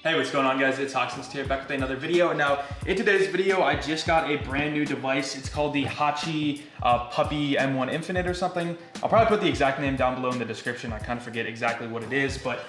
Hey, what's going on, guys? It's HawksNest here, back with another video. Now, in today's video, I just got a brand new device. It's called the Hachi M1 Infinite or something. I'll probably put the exact name down below in the description. I kind of forget exactly what it is, but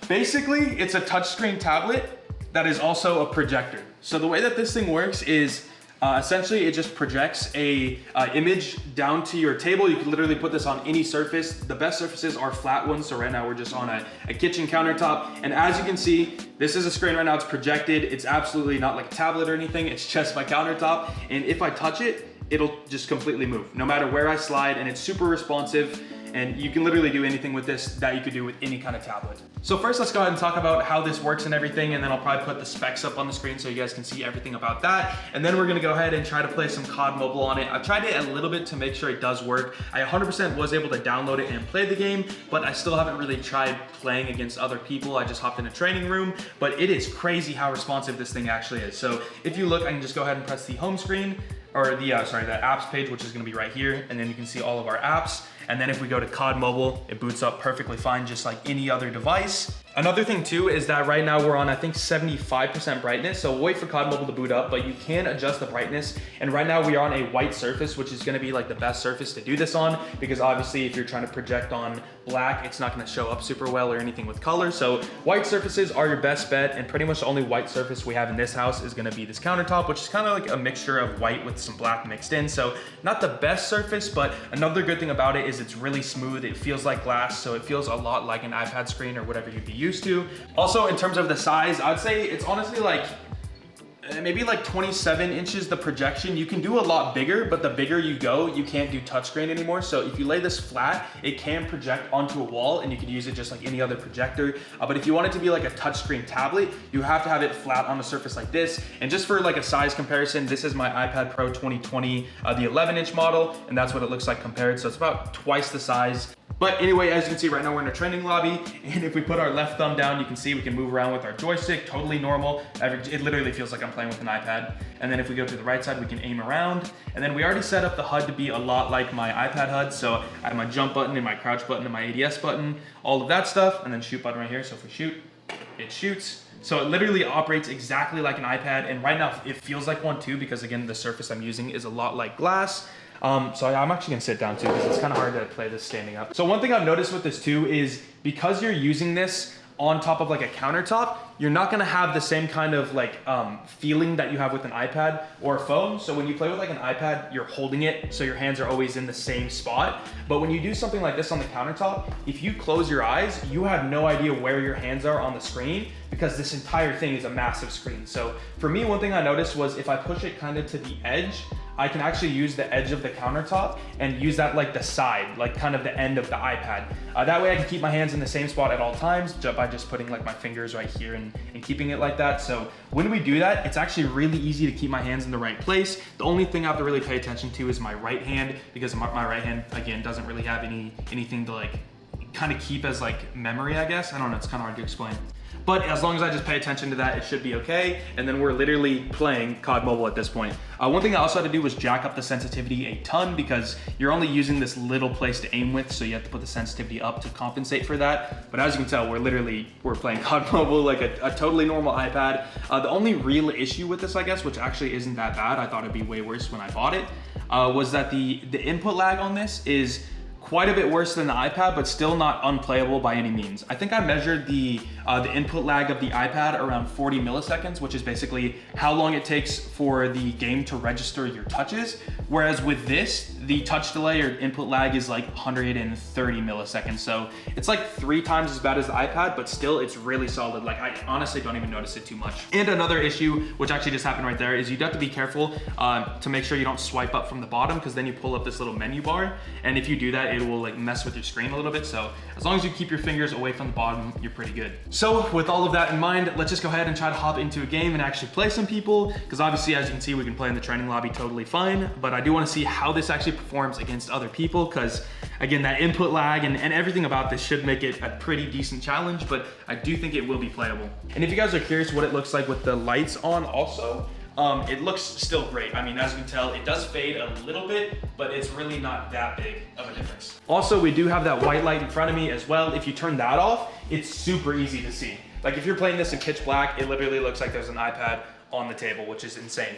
basically, it's a touchscreen tablet that is also a projector. So the way that this thing works is essentially, it just projects a image down to your table. You can literally put this on any surface. The best surfaces are flat ones. So right now we're just on a kitchen countertop. And as you can see, this is a screen right now. It's projected. It's absolutely not like a tablet or anything. It's just my countertop. And if I touch it, it'll just completely move no matter where I slide. And it's super responsive. And you can literally do anything with this that you could do with any kind of tablet. So first, let's go ahead and talk about how this works and everything, and then I'll probably put the specs up on the screen so you guys can see everything about that. And then we're gonna go ahead and try to play some COD Mobile on it. I've tried it a little bit to make sure it does work. I 100% was able to download it and play the game, but I still haven't really tried playing against other people. I just hopped in a training room, but it is crazy how responsive this thing actually is. So if you look, I can just go ahead and press the home screen, or the apps page, which is gonna be right here, and then you can see all of our apps. And then if we go to COD Mobile, it boots up perfectly fine, just like any other device. Another thing too is that right now we're on, I think, 75% brightness. So we'll wait for COD Mobile to boot up, but you can adjust the brightness. And right now we are on a white surface, which is gonna be like the best surface to do this on, because obviously if you're trying to project on black, it's not gonna show up super well or anything with color. So white surfaces are your best bet, and pretty much the only white surface we have in this house is gonna be this countertop, which is kind of like a mixture of white with some black mixed in. So not the best surface, but another good thing about it is it's really smooth. It feels like glass, so it feels a lot like an iPad screen or whatever you'd be used to. Also, in terms of the size, I'd say it's honestly like maybe like 27 inches the projection. You can do a lot bigger, but the bigger you go, you can't do touchscreen anymore. So if you lay this flat, it can project onto a wall and you can use it just like any other projector. But if you want it to be like a touchscreen tablet, you have to have it flat on a surface like this. And just for like a size comparison, this is my iPad Pro 2020, the 11-inch model, and that's what it looks like compared. So it's about twice the size. But anyway, as you can see right now, we're in a training lobby, and if we put our left thumb down, you can see we can move around with our joystick, totally normal. It literally feels like I'm playing with an iPad. And then if we go to the right side, we can aim around. And then we already set up the HUD to be a lot like my iPad HUD. So I have my jump button and my crouch button and my ADS button, all of that stuff, and then shoot button right here. So if we shoot, it shoots. So it literally operates exactly like an iPad, and right now it feels like one too, because again, the surface I'm using is a lot like glass. So I'm actually gonna sit down too, because it's kind of hard to play this standing up. So one thing I've noticed with this too is because you're using this on top of like a countertop, you're not gonna have the same kind of like feeling that you have with an iPad or a phone. So when you play with like an iPad, you're holding it, so your hands are always in the same spot. But when you do something like this on the countertop, if you close your eyes, you have no idea where your hands are on the screen, because this entire thing is a massive screen. So for me, one thing I noticed was if I push it kind of to the edge, I can actually use the edge of the countertop and use that like the side, like kind of the end of the iPad. That way I can keep my hands in the same spot at all times by just putting like my fingers right here and keeping it like that. So when we do that, it's actually really easy to keep my hands in the right place. The only thing I have to really pay attention to is my right hand, because my right hand, again, doesn't really have anything to like kind of keep as like memory, I guess. I don't know, it's kind of hard to explain. But as long as I just pay attention to that, it should be okay. And then we're literally playing COD Mobile at this point. One thing I also had to do was jack up the sensitivity a ton, because you're only using this little place to aim with, so you have to put the sensitivity up to compensate for that. But as you can tell, we're playing COD Mobile like a totally normal iPad. The only real issue with this, I guess, which actually isn't that bad, I thought it'd be way worse when I bought it, was that the input lag on this is quite a bit worse than the iPad, but still not unplayable by any means. I think I measured the input lag of the iPad around 40 milliseconds, which is basically how long it takes for the game to register your touches. Whereas with this, the touch delay or input lag is like 130 milliseconds. So it's like 3 times as bad as the iPad, but still it's really solid. Like I honestly don't even notice it too much. And another issue, which actually just happened right there, is you have to be careful to make sure you don't swipe up from the bottom, because then you pull up this little menu bar. And if you do that, it will like mess with your screen a little bit. So as long as you keep your fingers away from the bottom, you're pretty good. So with all of that in mind, let's just go ahead and try to hop into a game and actually play some people, because obviously, as you can see, we can play in the training lobby totally fine, but I do want to see how this actually performs against other people, because again, that input lag and everything about this should make it a pretty decent challenge, but I do think it will be playable. And if you guys are curious what it looks like with the lights on also, it looks still great. I mean, as you can tell, it does fade a little bit, but it's really not that big of a difference. Also, we do have that white light in front of me as well. If you turn that off, it's super easy to see. Like if you're playing this in pitch black, it literally looks like there's an iPad on the table, which is insane.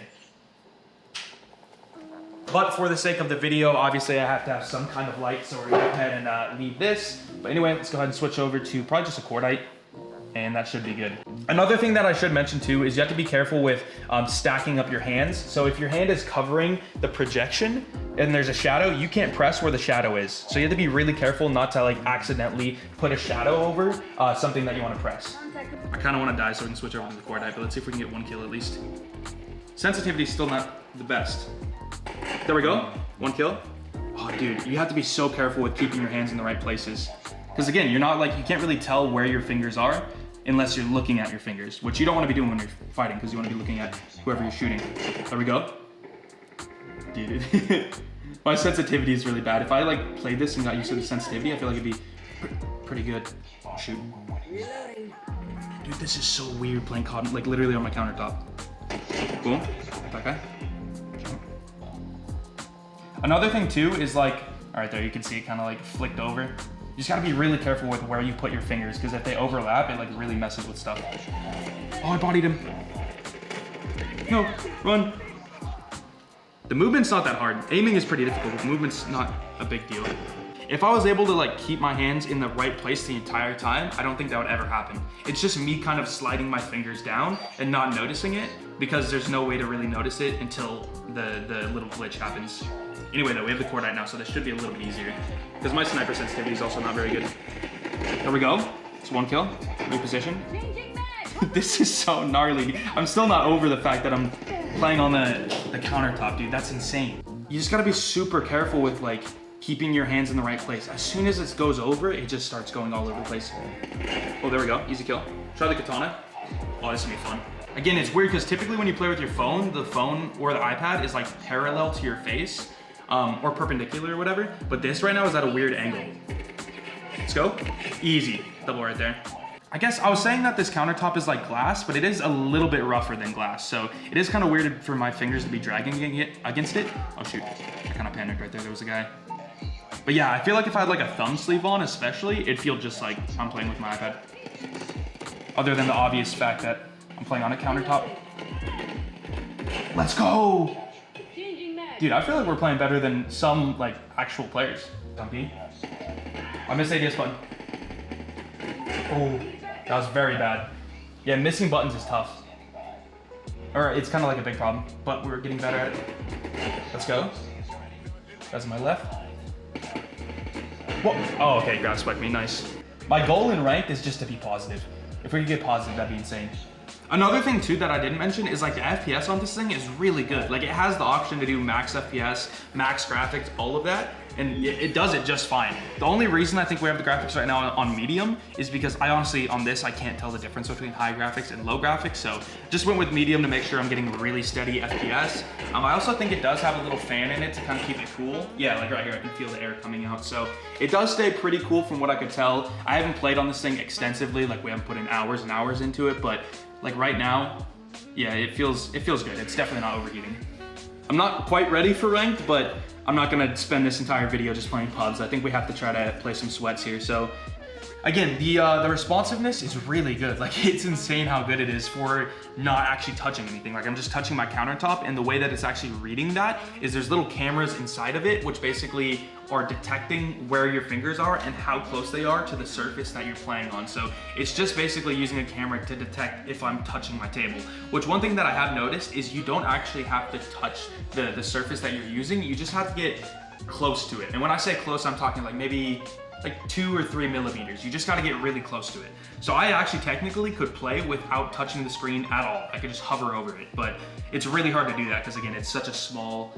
But for the sake of the video, obviously I have to have some kind of light, so we're gonna go ahead and leave this. But anyway, let's go ahead and switch over to probably just a cordite, and that should be good. Another thing that I should mention too is you have to be careful with stacking up your hands. So if your hand is covering the projection and there's a shadow, you can't press where the shadow is. So you have to be really careful not to like accidentally put a shadow over something that you want to press. I kind of want to die so we can switch over to the cordite, but let's see if we can get 1 kill at least. Sensitivity is still not the best. There we go, 1 kill. Oh dude, you have to be so careful with keeping your hands in the right places. Because again, you can't really tell where your fingers are unless you're looking at your fingers, which you don't want to be doing when you're fighting, because you want to be looking at whoever you're shooting. There we go. Dude, my sensitivity is really bad. If I like played this and got used to the sensitivity, I feel like it'd be pretty good. Oh shoot. Dude, this is so weird playing COD, like literally on my countertop. Boom, that guy. Jump. Another thing too is like, all right there, you can see it kind of like flicked over. You just gotta be really careful with where you put your fingers, because if they overlap, it like really messes with stuff. Oh, I bodied him. No, run. The movement's not that hard. Aiming is pretty difficult, but movement's not a big deal. If I was able to like keep my hands in the right place the entire time, I don't think that would ever happen. It's just me kind of sliding my fingers down and not noticing it, because there's no way to really notice it until the little glitch happens. Anyway though, we have the cordite now, so this should be a little bit easier, because my sniper sensitivity is also not very good. There we go. It's 1 kill. New position. This is so gnarly. I'm still not over the fact that I'm playing on the countertop, dude. That's insane. You just gotta be super careful with like keeping your hands in the right place. As soon as it goes over, it just starts going all over the place. Oh, there we go. Easy kill. Try the katana. Oh, this is gonna be fun. Again, it's weird because typically when you play with your phone, the phone or the iPad is like parallel to your face. Or perpendicular or whatever, but this right now is at a weird angle. Let's go. Easy. Double right there. I guess I was saying that this countertop is like glass, but it is a little bit rougher than glass, so it is kind of weird for my fingers to be dragging against it. Oh shoot, I kind of panicked right there. There was a guy. But yeah, I feel like if I had like a thumb sleeve on especially, it'd feel just like I'm playing with my iPad. Other than the obvious fact that I'm playing on a countertop. Let's go! Dude, I feel like we're playing better than some like actual players. Dumpy. I missed ADS button. Oh, that was very bad. Yeah, missing buttons is tough. Or it's kind of like a big problem, but we're getting better at it. Let's go. That's on my left. Whoa. Oh, okay, grab spike me, nice. My goal in ranked is just to be positive. If we could get positive, that'd be insane. Another thing too that I didn't mention is like the FPS on this thing is really good. Like it has the option to do max FPS, max graphics, all of that, and it does it just fine. The only reason I think we have the graphics right now on medium is because I honestly, on this, I can't tell the difference between high graphics and low graphics, so just went with medium to make sure I'm getting really steady FPS. I also think it does have a little fan in it to kind of keep it cool. Yeah, like right here, I can feel the air coming out, so it does stay pretty cool from what I could tell. I haven't played on this thing extensively, like we haven't put in hours and hours into it, but like right now, yeah, it feels good. It's definitely not overheating. I'm not quite ready for ranked, but I'm not gonna spend this entire video just playing pubs. I think we have to try to play some sweats here. So again, the responsiveness is really good. Like it's insane how good it is for not actually touching anything. Like I'm just touching my countertop, and the way that it's actually reading that is there's little cameras inside of it, which basically are detecting where your fingers are and how close they are to the surface that you're playing on. So it's just basically using a camera to detect if I'm touching my table. Which one thing that I have noticed is you don't actually have to touch the surface that you're using. You just have to get close to it. And when I say close, I'm talking like maybe like 2 or 3 millimeters. You just gotta get really close to it. So I actually technically could play without touching the screen at all. I could just hover over it, but it's really hard to do that because again, it's such a small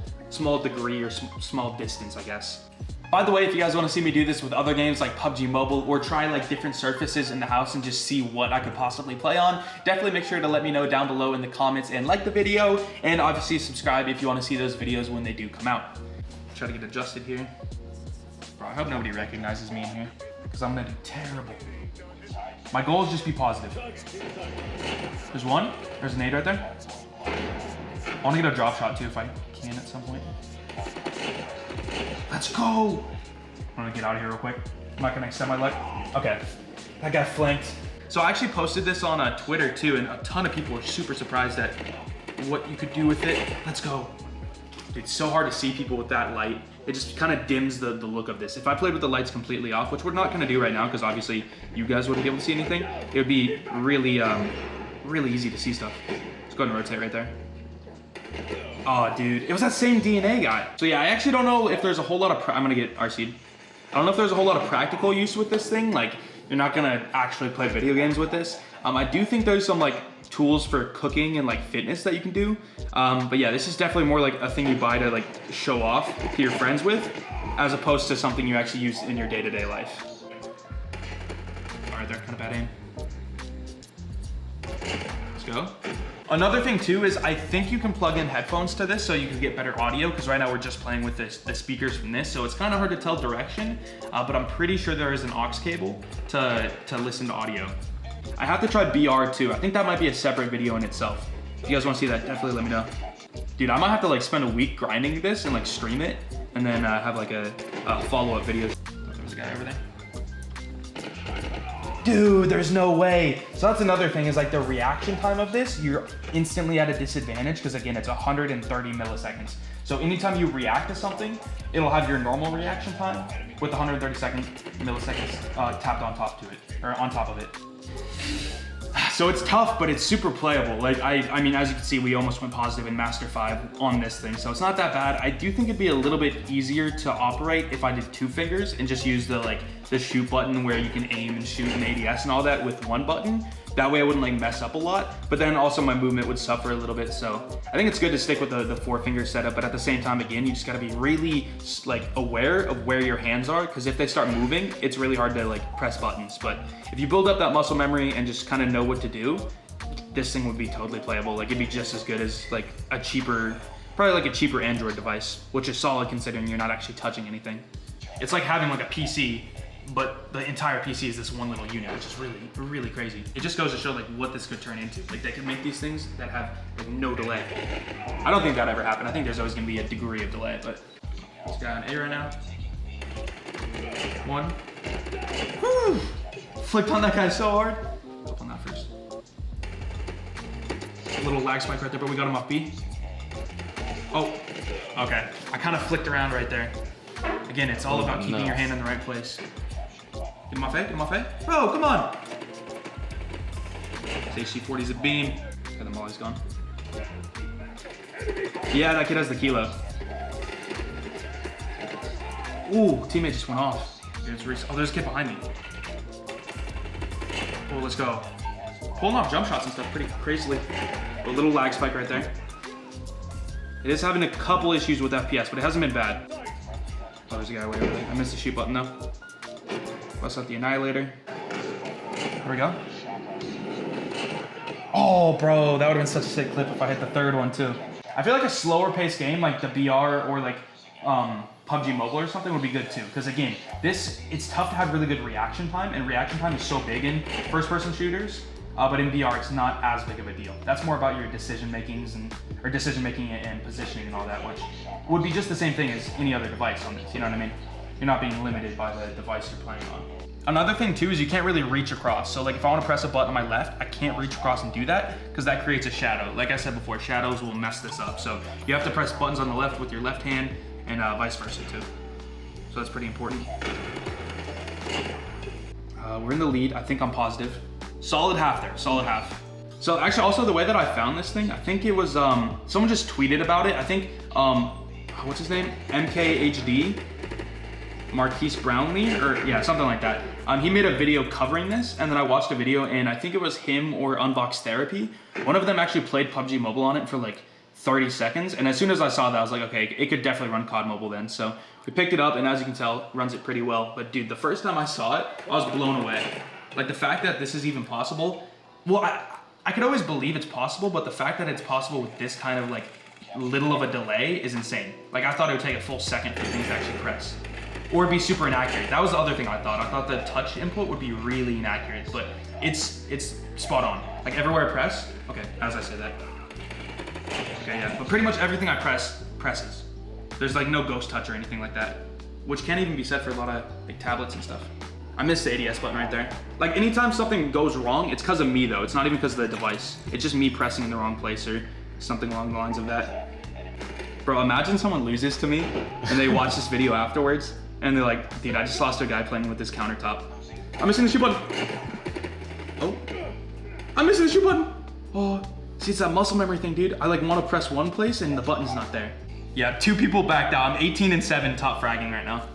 degree or small distance, I guess. By the way, if you guys wanna see me do this with other games like PUBG Mobile, or try like different surfaces in the house and just see what I could possibly play on, definitely make sure to let me know down below in the comments and like the video, and obviously subscribe if you wanna see those videos when they do come out. Try to get adjusted here. Bro, I hope nobody recognizes me in here, because I'm gonna do terrible. My goal is just be positive. There's one, there's an nade right there. I wanna get a drop shot too if I can at some point. Let's go! I'm gonna get out of here real quick. I'm not gonna extend my leg. Okay, I got flanked. So I actually posted this on Twitter too, and a ton of people were super surprised at what you could do with it. Let's go. It's so hard to see people with that light. It just kind of dims the look of this. If I played with the lights completely off, which we're not gonna do right now, because obviously you guys wouldn't be able to see anything, it would be really, really easy to see stuff. Let's go ahead and rotate right there. Oh, dude, it was that same DNA guy. So yeah, I actually don't know if there's a whole lot of, I'm gonna get RC'd. I don't know if there's a whole lot of practical use with this thing. Like, you're not gonna actually play video games with this. I do think there's some like tools for cooking and like fitness that you can do. But yeah, this is definitely more like a thing you buy to like show off to your friends with, as opposed to something you actually use in your day-to-day life. All right, they're kind of bad aim. Let's go. Another thing too is I think you can plug in headphones to this so you can get better audio, because right now we're just playing with the speakers from this, so it's kind of hard to tell direction, but I'm pretty sure there is an aux cable to listen to audio. I have to try BR too. I think that might be a separate video in itself. If you guys want to see that, definitely let me know. Dude, I might have to like spend a week grinding this and like stream it, and then have like a follow-up video. There's a guy over there. Dude, there's no way. So that's another thing, is like the reaction time of this, you're instantly at a disadvantage, because again, it's 130 milliseconds. So anytime you react to something, it'll have your normal reaction time with 130 milliseconds tapped on top to it, or on top of it. So it's tough, but it's super playable. Like, I mean, as you can see, we almost went positive in Master 5 on this thing, so it's not that bad. I do think it'd be a little bit easier to operate if I did 2 fingers and just use the shoot button where you can aim and shoot in ADS and all that with 1 button. That way I wouldn't like mess up a lot, but then also my movement would suffer a little bit. So I think it's good to stick with the 4-finger setup, but at the same time, again, you just gotta be really like aware of where your hands are, because if they start moving, it's really hard to like press buttons. But if you build up that muscle memory and just kind of know what to do, this thing would be totally playable. Like, it'd be just as good as like a cheaper, probably like a cheaper Android device, which is solid considering you're not actually touching anything. It's like having like a PC, but the entire PC is this one little unit, which is really, really crazy. It just goes to show like what this could turn into. Like, they could make these things that have like no delay. I don't think that ever happened. I think there's always gonna be a degree of delay, but this guy on A right now. 1. Woo! Flipped on that guy so hard. Up on that first. A little lag spike right there, but we got him off B. Oh, okay. I kind of flicked around right there. Again, it's all about keeping your hand in the right place. Get him off A, get him off A. Bro, come on. HC40's a beam. Got them all, he's gone. Yeah, that kid has the kilo. Ooh, teammate just went off. Oh, there's a kid behind me. Oh, let's go. Pulling off jump shots and stuff pretty crazily. A little lag spike right there. It is having a couple issues with FPS, but it hasn't been bad. Oh, there's a guy way over there. I missed the shoot button though. Bust out the Annihilator. There we go. Oh, bro, that would have been such a sick clip if I hit the 3rd one too. I feel like a slower paced game like the BR or like PUBG Mobile or something would be good too. Because again, it's tough to have really good reaction time, and reaction time is so big in first-person shooters. But in VR, it's not as big of a deal. That's more about your decision makings and positioning and all that, which would be just the same thing as any other device on this. You know what I mean? You're not being limited by the device you're playing on. Another thing too is you can't really reach across. So like if I want to press a button on my left, I can't reach across and do that because that creates a shadow. Like I said before, shadows will mess this up. So you have to press buttons on the left with your left hand and vice versa too. So that's pretty important. We're in the lead. I think I'm positive. Solid half there, solid half. So actually also the way that I found this thing, I think it was, someone just tweeted about it. I think, what's his name? MKHD, Marquise Brownlee, or yeah, something like that. He made a video covering this, and then I watched a video, and I think it was him or Unbox Therapy. One of them actually played PUBG Mobile on it for like 30 seconds, and as soon as I saw that, I was like, okay, it could definitely run COD Mobile then. So we picked it up, and as you can tell, runs it pretty well. But dude, the first time I saw it, I was blown away. Like the fact that this is even possible, well, I could always believe it's possible, but the fact that it's possible with this kind of like little of a delay is insane. Like I thought it would take a full second for things to actually press. Or it'd be super inaccurate. That was the other thing I thought. I thought the touch input would be really inaccurate, but it's spot on. Like everywhere I press, okay, as I say that. Okay, yeah, but pretty much everything I press, presses. There's like no ghost touch or anything like that, which can't even be said for a lot of like tablets and stuff. I missed the ADS button right there. Like anytime something goes wrong, it's because of me though. It's not even because of the device. It's just me pressing in the wrong place or something along the lines of that. Bro, imagine someone loses to me and they watch this video afterwards and they're like, dude, I just lost to a guy playing with this countertop. I'm missing the shoot button. Oh, I'm missing the shoot button. Oh, see, it's that muscle memory thing, dude. I like want to press one place and the button's not there. Yeah, 2 people backed out. I'm 18 and 7 top fragging right now.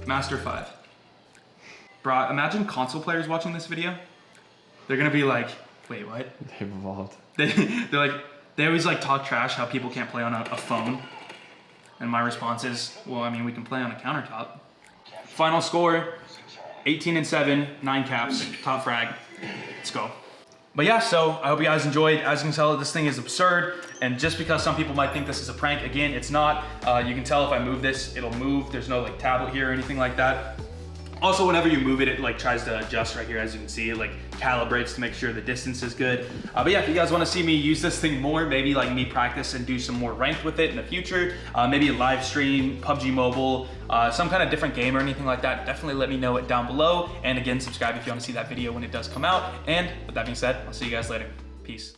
Master 5. Bro, imagine console players watching this video. They're gonna be like, wait, what? They've evolved. They always like talk trash how people can't play on a phone. And my response is, well, I mean, we can play on a countertop. Final score, 18 and 7, 9 caps, top frag. Let's go. But yeah, so I hope you guys enjoyed. As you can tell, this thing is absurd. And just because some people might think this is a prank, again, it's not. You can tell if I move this, it'll move. There's no like tablet here or anything like that. Also, whenever you move it, it like tries to adjust right here. As you can see, it like calibrates to make sure the distance is good. But yeah, if you guys want to see me use this thing more, maybe like me practice and do some more ranked with it in the future, maybe a live stream, PUBG Mobile, some kind of different game or anything like that, definitely let me know it down below. And again, subscribe if you want to see that video when it does come out. And with that being said, I'll see you guys later. Peace.